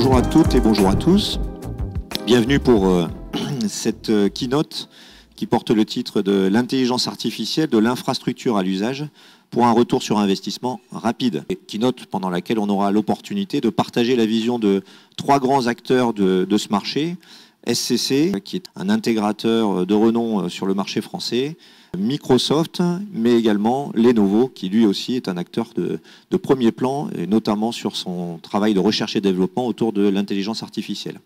Bonjour à toutes et bonjour à tous. Bienvenue pour cette keynote qui porte le titre de l'intelligence artificielle de l'infrastructure à l'usage pour un retour sur investissement rapide. Keynote pendant laquelle on aura l'opportunité de partager la vision de trois grands acteurs de ce marché. SCC, qui est un intégrateur de renom sur le marché français, Microsoft, mais également Lenovo, qui lui aussi est un acteur de premier plan, et notamment sur son travail de recherche et développement autour de l'intelligence artificielle.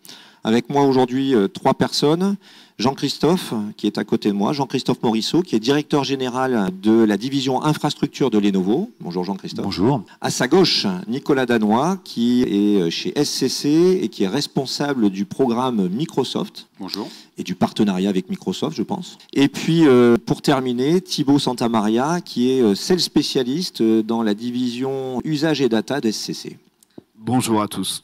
Avec moi aujourd'hui, trois personnes. Jean-Christophe, qui est à côté de moi, Jean-Christophe Morisseau, qui est directeur général de la division infrastructure de Lenovo. Bonjour Jean-Christophe. Bonjour. À sa gauche, Nicolas Danois, qui est chez SCC et qui est responsable du programme Microsoft. Bonjour. Et du partenariat avec Microsoft, je pense. Et puis, pour terminer, Thibaut Santamaria, qui est sales spécialiste dans la division usage et data d'SCC. Bonjour à tous.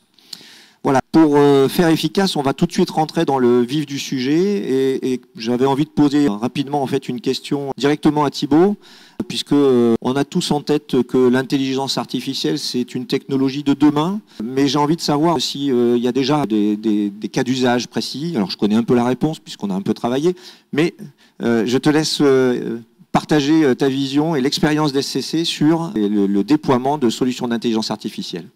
Voilà, pour faire efficace, on va tout de suite rentrer dans le vif du sujet et j'avais envie de poser rapidement en fait une question directement à Thibaut, puisque on a tous en tête que l'intelligence artificielle c'est une technologie de demain, mais j'ai envie de savoir si il y a déjà des cas d'usage précis. Alors je connais un peu la réponse puisqu'on a un peu travaillé, mais je te laisse partager ta vision et l'expérience d'SCC sur le déploiement de solutions d'intelligence artificielle.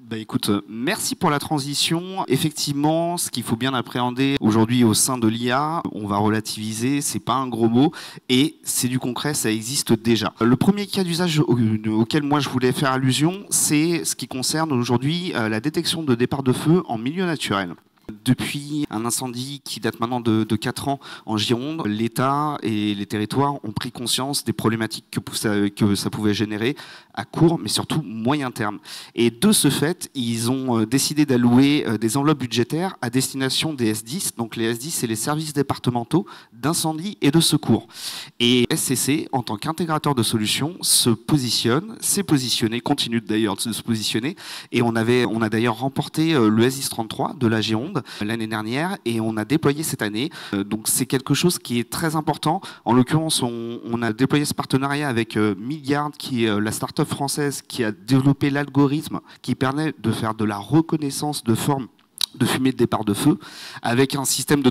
Bah écoute, merci pour la transition. Effectivement, ce qu'il faut bien appréhender aujourd'hui au sein de l'IA, on va relativiser, c'est pas un gros mot, et c'est du concret, ça existe déjà. Le premier cas d'usage auquel moi je voulais faire allusion, c'est ce qui concerne aujourd'hui la détection de départ de feu en milieu naturel. Depuis un incendie qui date maintenant de 4 ans en Gironde, l'État et les territoires ont pris conscience des problématiques que ça pouvait générer à court, mais surtout moyen terme. Et de ce fait, ils ont décidé d'allouer des enveloppes budgétaires à destination des SDIS. Donc les SDIS, c'est les services départementaux d'incendie et de secours. Et SCC, en tant qu'intégrateur de solutions, s'est positionné, continue d'ailleurs de se positionner. Et on a d'ailleurs remporté le SDIS 33 de la Gironde l'année dernière et on a déployé cette année. Donc c'est quelque chose qui est très important. En l'occurrence, on a déployé ce partenariat avec Midgard, qui est la start-up française qui a développé l'algorithme qui permet de faire de la reconnaissance de forme de fumée de départ de feu, avec un système de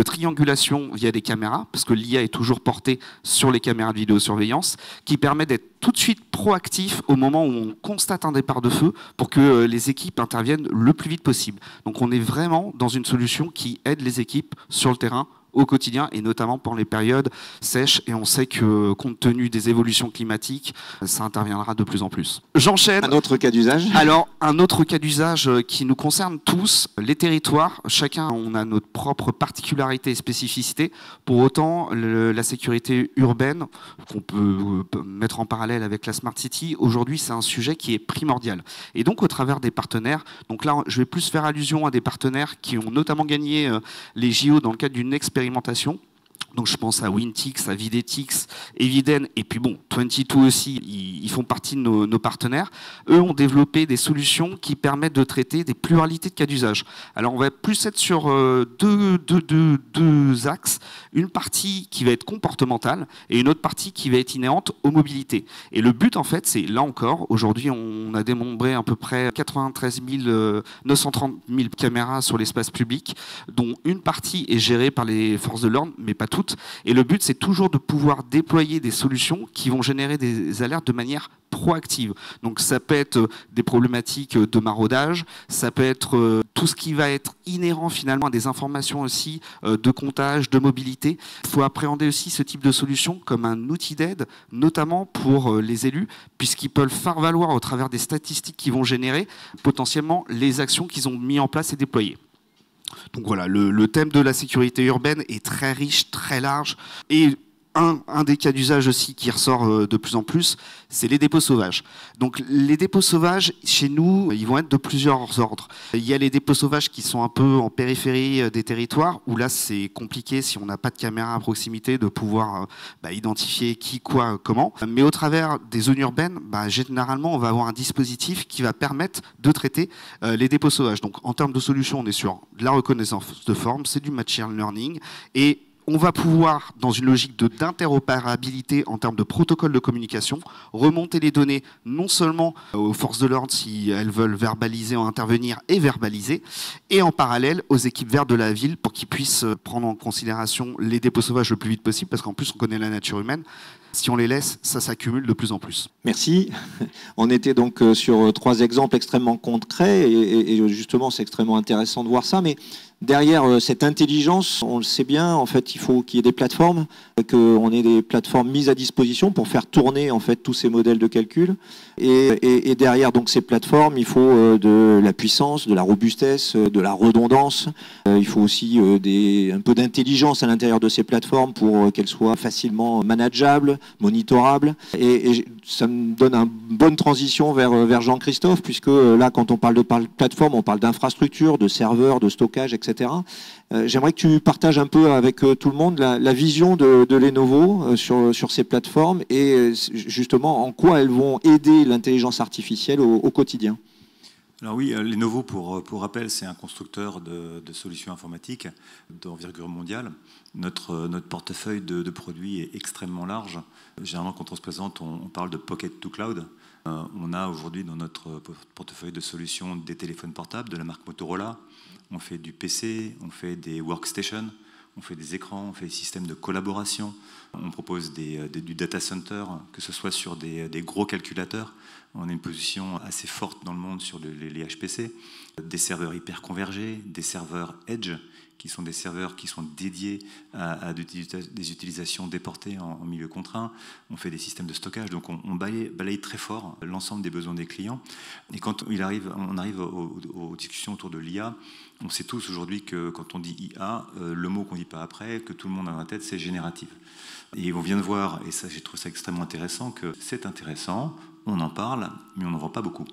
triangulation via des caméras, parce que l'IA est toujours portée sur les caméras de vidéosurveillance, qui permet d'être tout de suite proactif au moment où on constate un départ de feu pour que les équipes interviennent le plus vite possible. Donc on est vraiment dans une solution qui aide les équipes sur le terrain au quotidien et notamment pendant les périodes sèches, et on sait que compte tenu des évolutions climatiques, ça interviendra de plus en plus. J'enchaîne. Un autre cas d'usage ? Alors, un autre cas d'usage qui nous concerne tous, les territoires. Chacun, on a notre propre particularité et spécificité. Pour autant, la sécurité urbaine, qu'on peut mettre en parallèle avec la Smart City, aujourd'hui, c'est un sujet qui est primordial. Et donc, au travers des partenaires, donc là, je vais plus faire allusion à des partenaires qui ont notamment gagné les JO dans le cadre d'une expérimentation. Donc je pense à Wintix, à Videtix, Eviden, et puis bon, 22 aussi, ils font partie de nos partenaires. Eux ont développé des solutions qui permettent de traiter des pluralités de cas d'usage. Alors on va plus être sur deux axes, une partie qui va être comportementale et une autre partie qui va être inhérente aux mobilités. Et le but en fait, c'est là encore, aujourd'hui on a dénombré à peu près 93 930 000 caméras sur l'espace public, dont une partie est gérée par les forces de l'ordre, mais pas toutes. Et le but, c'est toujours de pouvoir déployer des solutions qui vont générer des alertes de manière proactive. Donc ça peut être des problématiques de maraudage, ça peut être tout ce qui va être inhérent finalement à des informations aussi de comptage, de mobilité. Il faut appréhender aussi ce type de solution comme un outil d'aide, notamment pour les élus, puisqu'ils peuvent faire valoir au travers des statistiques qui vont générer potentiellement les actions qu'ils ont mis en place et déployées. Donc voilà, le thème de la sécurité urbaine est très riche, très large, et un des cas d'usage aussi qui ressort de plus en plus, c'est les dépôts sauvages. Donc les dépôts sauvages, chez nous, ils vont être de plusieurs ordres. Il y a les dépôts sauvages qui sont un peu en périphérie des territoires, où là c'est compliqué si on n'a pas de caméra à proximité de pouvoir identifier qui, quoi, comment. Mais au travers des zones urbaines, généralement on va avoir un dispositif qui va permettre de traiter les dépôts sauvages. Donc en termes de solutions, on est sur de la reconnaissance de forme, c'est du machine learning, et On va pouvoir, dans une logique d'interopérabilité en termes de protocole de communication, remonter les données non seulement aux forces de l'ordre si elles veulent verbaliser ou intervenir et verbaliser, et en parallèle aux équipes vertes de la ville pour qu'ils puissent prendre en considération les dépôts sauvages le plus vite possible, parce qu'en plus on connaît la nature humaine. Si on les laisse, ça s'accumule de plus en plus. Merci. On était donc sur 3 exemples extrêmement concrets et justement c'est extrêmement intéressant de voir ça. Mais derrière cette intelligence, on le sait bien, en fait, il faut qu'il y ait des plateformes, qu'on ait des plateformes mises à disposition pour faire tourner en fait tous ces modèles de calcul. Et derrière donc ces plateformes, il faut de la puissance, de la robustesse, de la redondance. Il faut aussi un peu d'intelligence à l'intérieur de ces plateformes pour qu'elles soient facilement manageables, monitorables. Et ça me donne une bonne transition vers Jean-Christophe, puisque là, quand on parle de plateforme, on parle d'infrastructure, de serveurs, de stockage, etc. J'aimerais que tu partages un peu avec tout le monde la vision de Lenovo sur ces plateformes et justement en quoi elles vont aider l'intelligence artificielle au quotidien. Alors oui, Lenovo, pour rappel, c'est un constructeur de solutions informatiques d'envergure mondiale. Notre portefeuille de produits est extrêmement large. Généralement, quand on se présente, on parle de Pocket to Cloud. On a aujourd'hui dans notre portefeuille de solutions des téléphones portables de la marque Motorola. On fait du PC, on fait des workstations, on fait des écrans, on fait des systèmes de collaboration. On propose du data center, que ce soit sur des gros calculateurs. On a une position assez forte dans le monde sur les HPC, des serveurs hyper convergés, des serveurs Edge, qui sont des serveurs qui sont dédiés à des utilisations déportées en milieu contraint. On fait des systèmes de stockage, donc on balaye très fort l'ensemble des besoins des clients. Et quand on arrive aux discussions autour de l'IA, on sait tous aujourd'hui que quand on dit IA, le mot qu'on ne dit pas après, que tout le monde a dans la tête, c'est génératif. Et on vient de voir, et ça j'ai trouvé ça extrêmement intéressant, que c'est intéressant, on en parle, mais on n'en voit pas beaucoup.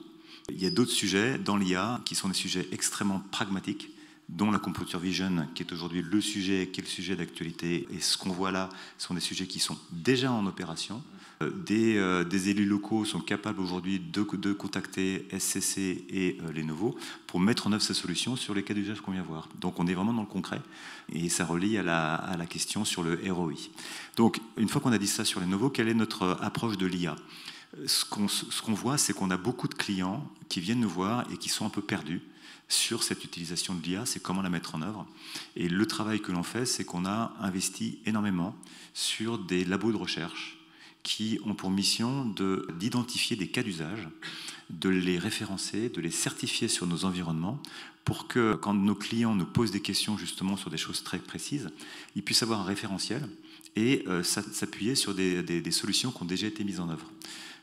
Il y a d'autres sujets dans l'IA qui sont des sujets extrêmement pragmatiques, dont la computer vision, qui est aujourd'hui le sujet, qui est le sujet d'actualité. Et ce qu'on voit là sont des sujets qui sont déjà en opération. Des élus locaux sont capables aujourd'hui de contacter SCC et Lenovo pour mettre en œuvre ces solutions sur les cas d'usage qu'on vient voir. Donc on est vraiment dans le concret et ça relie à la question sur le ROI. Donc une fois qu'on a dit ça sur Lenovo, quelle est notre approche de l'IA ? Ce qu'on voit, c'est qu'on a beaucoup de clients qui viennent nous voir et qui sont un peu perdus sur cette utilisation de l'IA, c'est comment la mettre en œuvre. Et le travail que l'on fait, c'est qu'on a investi énormément sur des labos de recherche qui ont pour mission d'identifier des cas d'usage, de les référencer, de les certifier sur nos environnements, pour que quand nos clients nous posent des questions justement sur des choses très précises, ils puissent avoir un référentiel et s'appuyer sur des solutions qui ont déjà été mises en œuvre.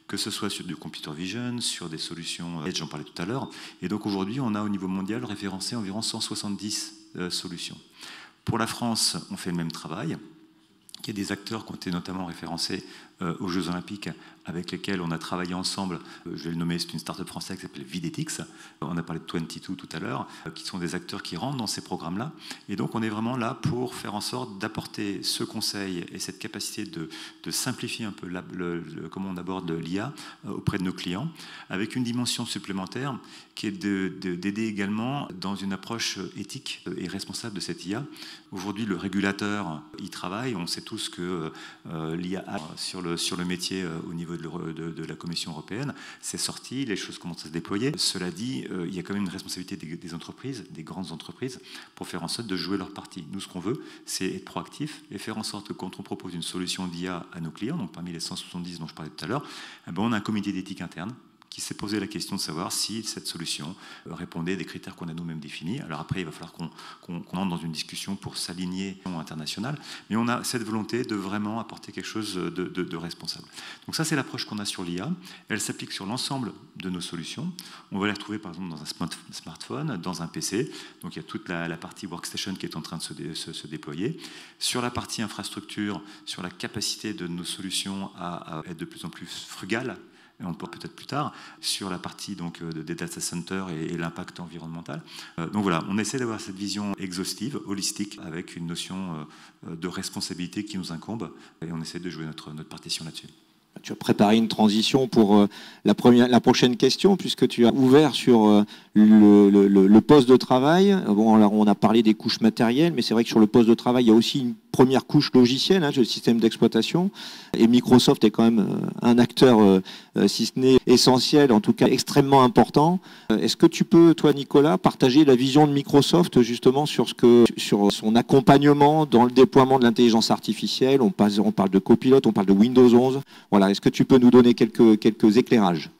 Que ce soit sur du computer vision, sur des solutions Edge, j'en parlais tout à l'heure. Et donc aujourd'hui, on a au niveau mondial référencé environ 170 solutions. Pour la France, on fait le même travail. Il y a des acteurs qui ont été notamment référencés aux Jeux Olympiques avec lesquels on a travaillé ensemble. Je vais le nommer, c'est une start-up française qui s'appelle Videtix. On a parlé de 22 tout à l'heure, qui sont des acteurs qui rentrent dans ces programmes-là. Et donc on est vraiment là pour faire en sorte d'apporter ce conseil et cette capacité de simplifier un peu comment on aborde l'IA auprès de nos clients, avec une dimension supplémentaire qui est d'aider également dans une approche éthique et responsable de cette IA. Aujourd'hui, le régulateur y travaille. On sait tous que l'IA sur le métier au niveau de la Commission européenne, c'est sorti, les choses commencent à se déployer. Cela dit, il y a quand même une responsabilité des entreprises, des grandes entreprises, pour faire en sorte de jouer leur partie. Nous, ce qu'on veut, c'est être proactif et faire en sorte que quand on propose une solution d'IA à nos clients, donc parmi les 170 dont je parlais tout à l'heure, on a un comité d'éthique interne qui s'est posé la question de savoir si cette solution répondait à des critères qu'on a nous-mêmes définis. Alors après, il va falloir qu'on entre dans une discussion pour s'aligner au international, mais on a cette volonté de vraiment apporter quelque chose de responsable. Donc ça, c'est l'approche qu'on a sur l'IA. Elle s'applique sur l'ensemble de nos solutions. On va les retrouver par exemple dans un smartphone, dans un PC. Donc il y a toute la partie workstation qui est en train de se déployer. Sur la partie infrastructure, sur la capacité de nos solutions à être de plus en plus frugales, et on pourra peut-être plus tard, sur la partie donc, des data centers et l'impact environnemental. Donc voilà, on essaie d'avoir cette vision exhaustive, holistique, avec une notion de responsabilité qui nous incombe, et on essaie de jouer notre partition là-dessus. Tu as préparé une transition pour la prochaine question, puisque tu as ouvert sur le poste de travail. Bon, alors on a parlé des couches matérielles, mais c'est vrai que sur le poste de travail, il y a aussi une première couche logicielle, le système d'exploitation. Et Microsoft est quand même un acteur, si ce n'est essentiel, en tout cas extrêmement important. Est-ce que tu peux, toi Nicolas, partager la vision de Microsoft justement sur son accompagnement dans le déploiement de l'intelligence artificielle? On parle de Copilot, on parle de Windows 11. Voilà, est-ce que tu peux nous donner quelques éclairages?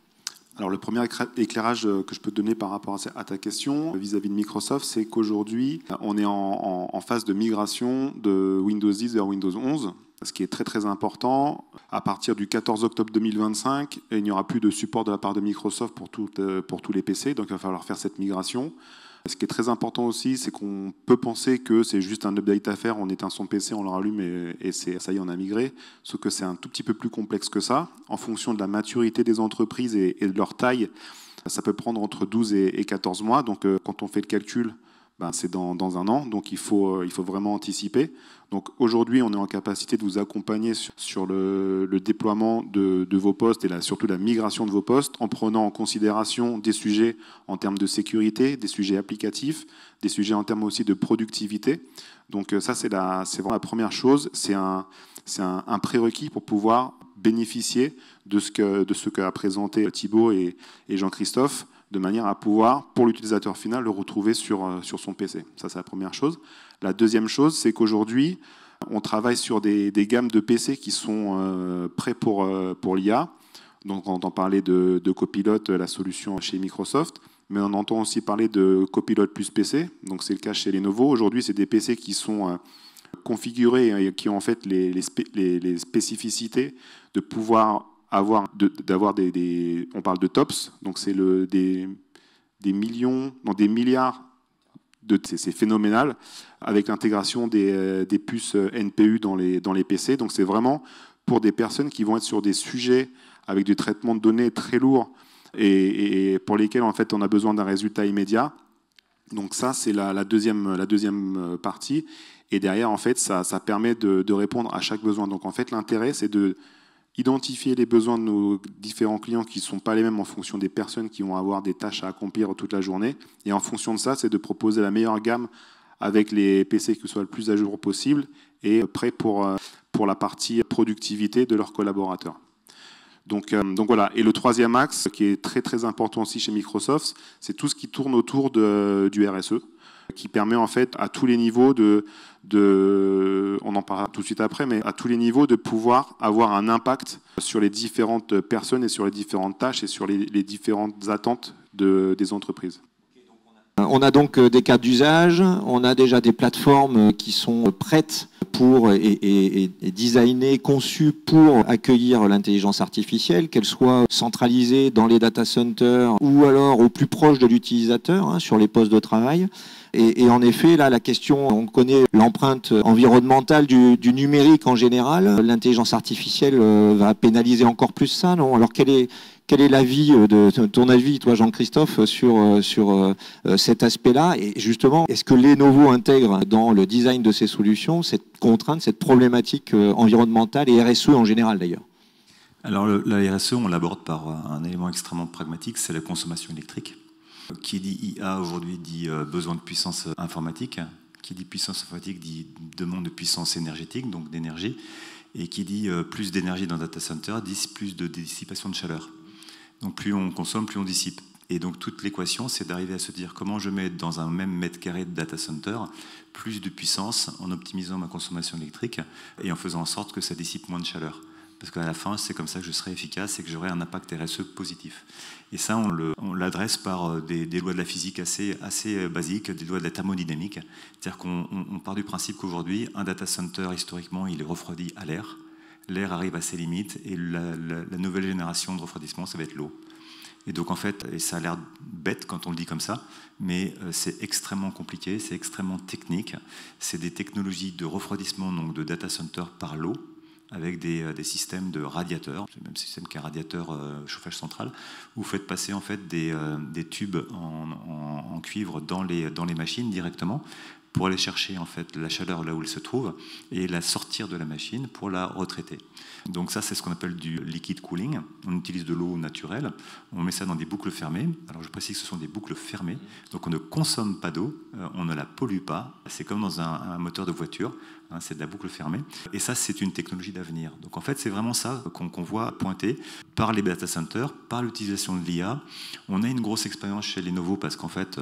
Alors le premier éclairage que je peux te donner par rapport à ta question vis-à-vis de Microsoft, c'est qu'aujourd'hui, on est en phase de migration de Windows 10 vers Windows 11, ce qui est très très important. À partir du 14 octobre 2025, il n'y aura plus de support de la part de Microsoft pour tous les PC, donc il va falloir faire cette migration. Ce qui est très important aussi, c'est qu'on peut penser que c'est juste un update à faire, on éteint son PC, on le rallume et ça y est, on a migré. Sauf que c'est un tout petit peu plus complexe que ça. En fonction de la maturité des entreprises et de leur taille, ça peut prendre entre 12 et 14 mois. Donc quand on fait le calcul, c'est dans un an, donc il faut vraiment anticiper. Donc aujourd'hui, on est en capacité de vous accompagner sur le déploiement de vos postes et surtout la migration de vos postes en prenant en considération des sujets en termes de sécurité, des sujets applicatifs, des sujets en termes aussi de productivité. Donc ça, c'est vraiment la première chose. C'est un prérequis pour pouvoir bénéficier de ce qu'a présenté Thibaut et Jean-Christophe, de manière à pouvoir, pour l'utilisateur final, le retrouver sur son PC. Ça, c'est la première chose. La deuxième chose, c'est qu'aujourd'hui, on travaille sur des gammes de PC qui sont prêts pour l'IA. Donc, on entend parler de Copilot, la solution chez Microsoft, mais on entend aussi parler de Copilot plus PC. Donc, c'est le cas chez Lenovo. Aujourd'hui, c'est des PC qui sont configurés et qui ont en fait les spécificités de pouvoir d'avoir on parle de TOPS, donc c'est des millions, non, des milliards c'est phénoménal, avec l'intégration des puces NPU dans les PC. Donc c'est vraiment pour des personnes qui vont être sur des sujets avec du traitement de données très lourds et pour lesquels en fait on a besoin d'un résultat immédiat. Donc ça, c'est la deuxième partie. Et derrière, en fait, ça permet de répondre à chaque besoin. Donc en fait, l'intérêt, c'est de identifier les besoins de nos différents clients qui ne sont pas les mêmes en fonction des personnes qui vont avoir des tâches à accomplir toute la journée. Et en fonction de ça, c'est de proposer la meilleure gamme avec les PC qui soient le plus à jour possible et prêts pour la partie productivité de leurs collaborateurs. Donc voilà. Et le troisième axe, qui est très très important aussi chez Microsoft, c'est tout ce qui tourne autour du RSE, qui permet en fait à tous les niveaux on en parlera tout de suite après, mais à tous les niveaux de pouvoir avoir un impact sur les différentes personnes et sur les différentes tâches et sur les différentes attentes des entreprises. On a donc des cas d'usage, on a déjà des plateformes qui sont prêtes et designées, conçues pour accueillir l'intelligence artificielle, qu'elle soit centralisée dans les data centers ou alors au plus proche de l'utilisateur, sur les postes de travail. Et en effet, là, la question, on connaît l'empreinte environnementale du numérique en général. L'intelligence artificielle va pénaliser encore plus ça, non? Alors, quel est l'avis ton avis, toi, Jean-Christophe, sur cet aspect-là? Et justement, est-ce que Lenovo intègre dans le design de ses solutions cette contrainte, cette problématique environnementale et RSE en général, d'ailleurs? Alors, la RSE, on l'aborde par un élément extrêmement pragmatique, c'est la consommation électrique. Qui dit IA aujourd'hui dit besoin de puissance informatique. Qui dit puissance informatique dit demande de puissance énergétique, donc d'énergie. Et qui dit plus d'énergie dans le data center dit plus de dissipation de chaleur. Donc plus on consomme, plus on dissipe. Et donc toute l'équation, c'est d'arriver à se dire comment je mets dans un même mètre carré de data center plus de puissance en optimisant ma consommation électrique et en faisant en sorte que ça dissipe moins de chaleur. Parce qu'à la fin, c'est comme ça que je serai efficace et que j'aurai un impact RSE positif. Et ça, on l'adresse par des lois de la physique assez basiques, des lois de la thermodynamique. C'est-à-dire qu'on part du principe qu'aujourd'hui, un data center, historiquement, il est refroidi à l'air. L'air arrive à ses limites et la nouvelle génération de refroidissement, ça va être l'eau. Et donc, en fait, et ça a l'air bête quand on le dit comme ça, mais c'est extrêmement compliqué, c'est extrêmement technique. C'est des technologies de refroidissement, donc de data center par l'eau, avec des systèmes de radiateurs, c'est le même système qu'un radiateur chauffage central, où vous faites passer en fait des tubes en cuivre dans les machines directement pour aller chercher en fait la chaleur là où elle se trouve et la sortir de la machine pour la retraiter. Donc ça, c'est ce qu'on appelle du liquid cooling. On utilise de l'eau naturelle, on met ça dans des boucles fermées. Alors je précise que ce sont des boucles fermées, donc on ne consomme pas d'eau, on ne la pollue pas. C'est comme dans un moteur de voiture, hein, c'est de la boucle fermée. Et ça, c'est une technologie d'avenir. Donc en fait, c'est vraiment ça qu'on voit pointer par les data centers, par l'utilisation de l'IA. On a une grosse expérience chez Lenovo parce qu'en fait,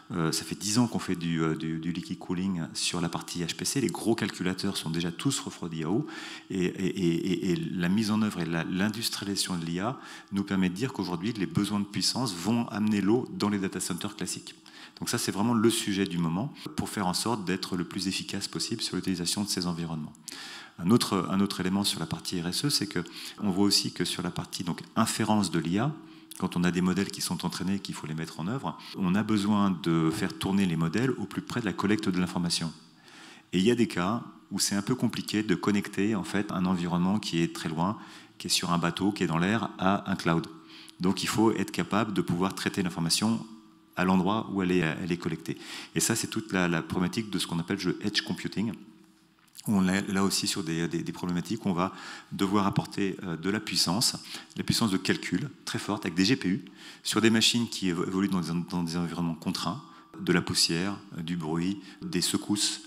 ça fait 10 ans qu'on fait du liquid cooling sur la partie HPC. Les gros calculateurs sont déjà tous refroidis à eau. Et la mise en œuvre et l'industrialisation de l'IA nous permet de dire qu'aujourd'hui, les besoins de puissance vont amener l'eau dans les data centers classiques. Donc ça, c'est vraiment le sujet du moment pour faire en sorte d'être le plus efficace possible sur l'utilisation de ces environnements. Un autre élément sur la partie RSE, c'est qu'on voit aussi que sur la partie donc, inférence de l'IA, quand on a des modèles qui sont entraînés et qu'il faut les mettre en œuvre, on a besoin de faire tourner les modèles au plus près de la collecte de l'information. Et il y a des cas où c'est un peu compliqué de connecter en fait, un environnement qui est très loin, qui est sur un bateau, qui est dans l'air, à un cloud. Donc il faut être capable de pouvoir traiter l'information à l'endroit où elle est collectée. Et ça, c'est toute la problématique de ce qu'on appelle le edge computing. On est là aussi sur des problématiques où on va devoir apporter de la puissance de calcul très forte avec des GPU sur des machines qui évoluent dans des environnements contraints, de la poussière, du bruit, des secousses,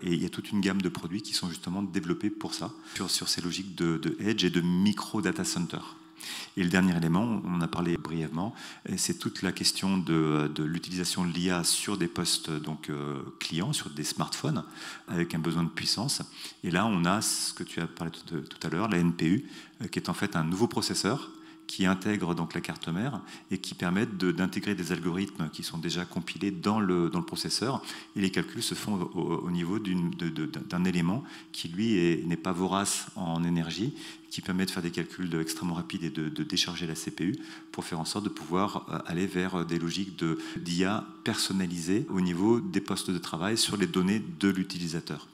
et il y a toute une gamme de produits qui sont justement développés pour ça, sur ces logiques de edge et de micro data center. Et le dernier élément, on en a parlé brièvement, c'est toute la question de l'utilisation de l'IA sur des postes donc, clients, sur des smartphones, avec un besoin de puissance. Et là, on a ce que tu as parlé tout à l'heure, la NPU, qui est en fait un nouveau processeur qui intègre donc la carte mère et qui permettent d'intégrer des algorithmes qui sont déjà compilés dans le processeur. Et les calculs se font au niveau d'un élément qui, lui, n'est pas vorace en énergie, qui permet de faire des calculs extrêmement rapides et de décharger la CPU pour faire en sorte de pouvoir aller vers des logiques d'IA personnalisées au niveau des postes de travail sur les données de l'utilisateur.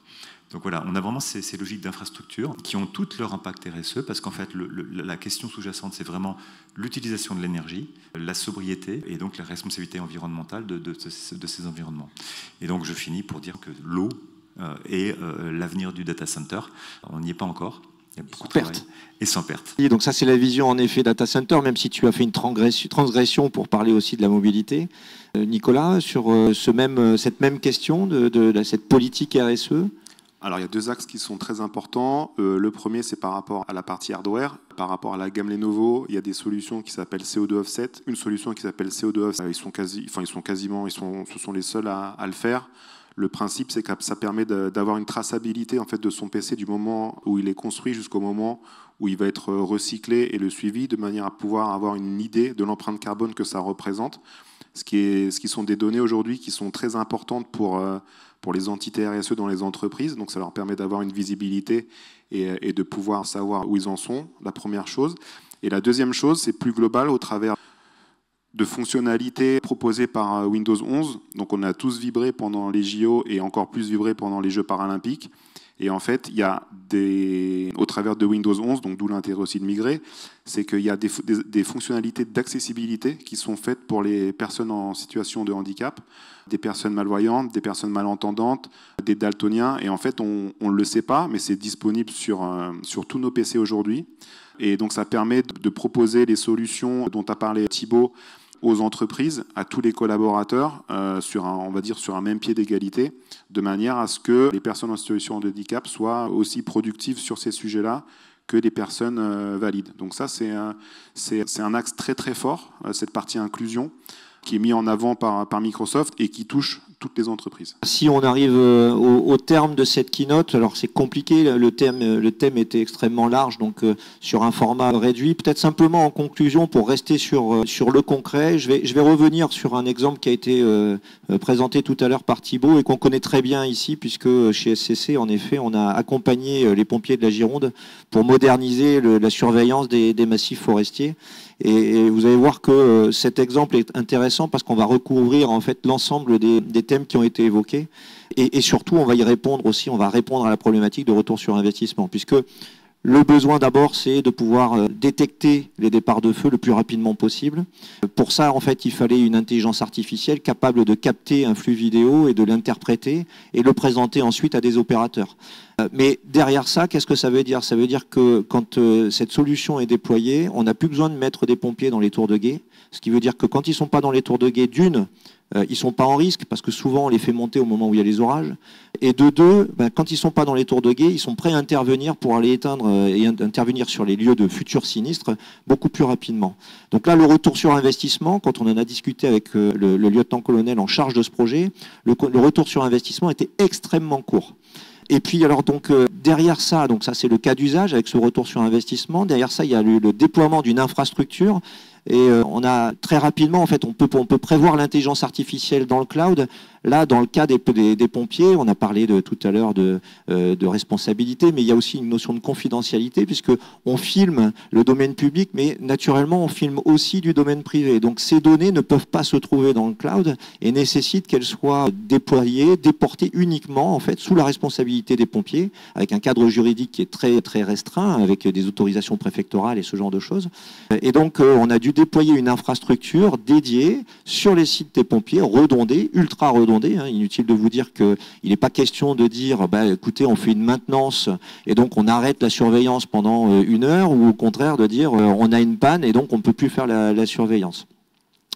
Donc voilà, on a vraiment ces logiques d'infrastructure qui ont toutes leur impact RSE parce qu'en fait, la question sous-jacente, c'est vraiment l'utilisation de l'énergie, la sobriété et donc la responsabilité environnementale de ces environnements. Et donc je finis pour dire que l'eau est l'avenir du data center. On n'y est pas encore. Il y a beaucoup de travail et sans perte. Et donc ça, c'est la vision en effet data center, même si tu as fait une transgression pour parler aussi de la mobilité. Nicolas, sur cette même question de cette politique RSE. Alors il y a deux axes qui sont très importants. Le premier, c'est par rapport à la partie hardware. Par rapport à la gamme Lenovo, il y a des solutions qui s'appellent CO2 Offset. Une solution qui s'appelle CO2 Offset, ce sont les seuls à le faire. Le principe, c'est que ça permet d'avoir une traçabilité en fait, de son PC du moment où il est construit jusqu'au moment où il va être recyclé et le suivi, de manière à pouvoir avoir une idée de l'empreinte carbone que ça représente. Ce qui sont des données aujourd'hui qui sont très importantes pour les entités RSE dans les entreprises. Donc ça leur permet d'avoir une visibilité et de pouvoir savoir où ils en sont, la première chose. Et la deuxième chose, c'est plus global au travers de fonctionnalités proposées par Windows 11. Donc on a tous vibré pendant les JO et encore plus vibré pendant les Jeux paralympiques. Et en fait, il y a au travers de Windows 11, donc d'où l'intérêt aussi de migrer, c'est qu'il y a des fonctionnalités d'accessibilité qui sont faites pour les personnes en situation de handicap, des personnes malvoyantes, des personnes malentendantes, des daltoniens. Et en fait, on ne le sait pas, mais c'est disponible sur tous nos PC aujourd'hui. Et donc, ça permet de proposer les solutions dont a parlé Thibaut aux entreprises, à tous les collaborateurs, sur un même pied d'égalité, de manière à ce que les personnes en situation de handicap soient aussi productives sur ces sujets-là que les personnes valides. Donc ça, c'est un axe très très fort, cette partie inclusion, qui est mis en avant par Microsoft et qui touche toutes les entreprises. Si on arrive au terme de cette keynote, alors c'est compliqué, le thème était extrêmement large, donc sur un format réduit. Peut-être simplement en conclusion, pour rester sur le concret, je vais revenir sur un exemple qui a été présenté tout à l'heure par Thibaut et qu'on connaît très bien ici, puisque chez SCC, en effet, on a accompagné les pompiers de la Gironde pour moderniser la surveillance des massifs forestiers. Et vous allez voir que cet exemple est intéressant parce qu'on va recouvrir en fait l'ensemble des thèmes qui ont été évoqués et surtout on va y répondre aussi, on va répondre à la problématique de retour sur investissement, puisque Le besoin d'abord, c'est de pouvoir détecter les départs de feu le plus rapidement possible. Pour ça, en fait, il fallait une intelligence artificielle capable de capter un flux vidéo et de l'interpréter et le présenter ensuite à des opérateurs. Mais derrière ça, qu'est-ce que ça veut dire? Ça veut dire que quand cette solution est déployée, on n'a plus besoin de mettre des pompiers dans les tours de guet. Ce qui veut dire que quand ils ne sont pas dans les tours de guet, d'une, ils ne sont pas en risque parce que souvent on les fait monter au moment où il y a les orages. Et de deux, quand ils ne sont pas dans les tours de guet, ils sont prêts à intervenir pour aller éteindre et intervenir sur les lieux de futurs sinistres beaucoup plus rapidement. Donc là, le retour sur investissement, quand on en a discuté avec le lieutenant-colonel en charge de ce projet, le retour sur investissement était extrêmement court. Et puis alors donc derrière ça, donc ça c'est le cas d'usage avec ce retour sur investissement. Derrière ça, il y a le déploiement d'une infrastructure. Et on a très rapidement, en fait, on peut prévoir l'intelligence artificielle dans le cloud. Là, dans le cas des pompiers, on a parlé tout à l'heure de responsabilité, mais il y a aussi une notion de confidentialité, puisque on filme le domaine public, mais naturellement, on filme aussi du domaine privé. Donc, ces données ne peuvent pas se trouver dans le cloud et nécessitent qu'elles soient déployées, déportées uniquement, en fait, sous la responsabilité des pompiers, avec un cadre juridique qui est très, très restreint, avec des autorisations préfectorales et ce genre de choses. Et donc, on a dû déployer une infrastructure dédiée sur les sites des pompiers, redondée, ultra redondée. Inutile de vous dire qu'il n'est pas question de dire écoutez, on fait une maintenance et donc on arrête la surveillance pendant 1 heure, ou au contraire de dire on a une panne et donc on ne peut plus faire la surveillance.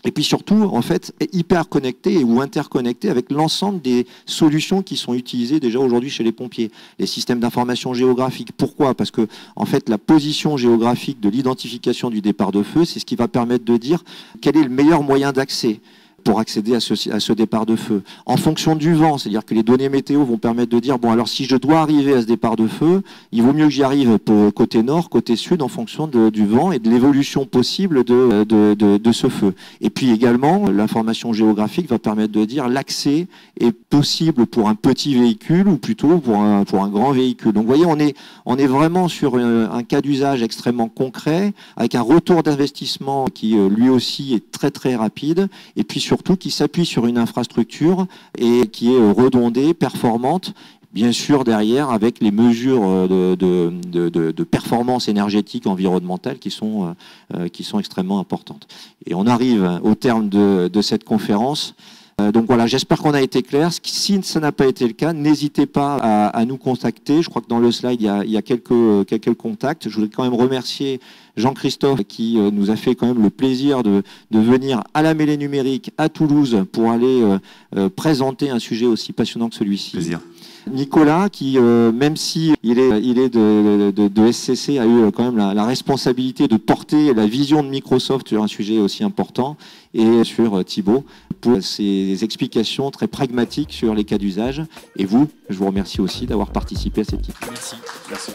Et puis surtout, en fait, hyper connecté ou interconnecté avec l'ensemble des solutions qui sont utilisées déjà aujourd'hui chez les pompiers. Les systèmes d'information géographique. Pourquoi? Parce que, en fait, la position géographique de l'identification du départ de feu, c'est ce qui va permettre de dire quel est le meilleur moyen d'accès pour accéder à ce départ de feu. En fonction du vent, c'est-à-dire que les données météo vont permettre de dire, bon, alors si je dois arriver à ce départ de feu, il vaut mieux que j'y arrive côté nord, côté sud, en fonction du vent et de l'évolution possible de ce feu. Et puis également, l'information géographique va permettre de dire l'accès est possible pour un petit véhicule ou plutôt pour un grand véhicule. Donc vous voyez, on est vraiment sur un cas d'usage extrêmement concret, avec un retour d'investissement qui lui aussi est très très rapide, et puis surtout qui s'appuie sur une infrastructure et qui est redondée, performante, bien sûr derrière avec les mesures de performance énergétique environnementale qui sont extrêmement importantes. Et on arrive au terme de cette conférence. Donc voilà, j'espère qu'on a été clair. Si ça n'a pas été le cas, n'hésitez pas à nous contacter. Je crois que dans le slide, il y a quelques contacts. Je voudrais quand même remercier Jean-Christophe qui nous a fait quand même le plaisir de venir à la Mêlée numérique à Toulouse pour aller présenter un sujet aussi passionnant que celui-ci. Plaisir. Nicolas, qui même si il est de SCC, a eu quand même la responsabilité de porter la vision de Microsoft sur un sujet aussi important, et sur Thibaut pour ses explications très pragmatiques sur les cas d'usage. Et vous, je vous remercie aussi d'avoir participé à cette petite. Merci. Merci.